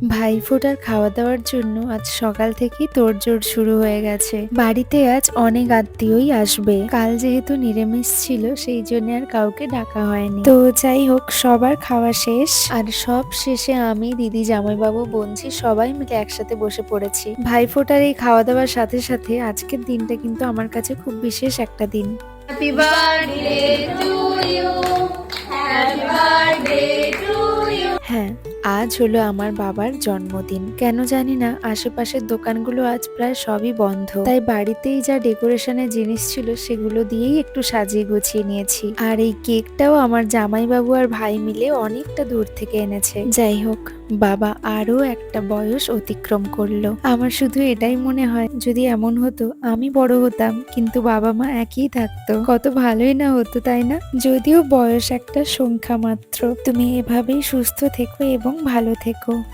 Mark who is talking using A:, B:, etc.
A: ভাইফোঁটার খাওয়া দাওয়ার জন্য আজ সকাল থেকেই তোড়জোড় শুরু হয়ে গেছে। বাড়িতে আজ অনেক আত্মীয়ই আসবে। কাল যেহেতু নিরামিষ ছিল সেই জন্য আর কাউকে ডাকা হয়নি। তো যাই হোক, সবার খাওয়া শেষ, আর সব শেষে আমি, দিদি, জামাইবাবু, বোনঝি সবাই মিলে একসাথে বসে পড়েছি। ভাইফোঁটার এই খাওয়া দাওয়ার সাথে সাথে আজকের দিনটা কিন্তু আমার কাছে খুব বিশেষ একটা দিন।
B: Happy birthday to you. Happy birthday to you.
A: হ্যাঁ, আজ হলো আমার বাবার জন্মদিন। কেন জানি না, আশেপাশের দোকানগুলো আজ প্রায় সবই বন্ধ, তাই বাড়িতেই যা ডেকোরেশনের জিনিস ছিল সেগুলো দিয়েই একটু সাজিয়ে গুছিয়ে নিয়েছি। আর এই কেকটাও আমার জামাইবাবু আর ভাই মিলে অনেকটা দূর থেকে এনেছে। যাই হোক, বাবা আরো একটা বয়স অতিক্রম করলো। আমার শুধু এটাই মনে হয়, যদি এমন হতো আমি বড় হতাম কিন্তু বাবা মা একই থাকতো, কত ভালোই না হতো, তাই না? যদিও বয়স একটা সংখ্যা মাত্র। তুমি এভাবেই সুস্থ থেকো এবং ভালো থেকো।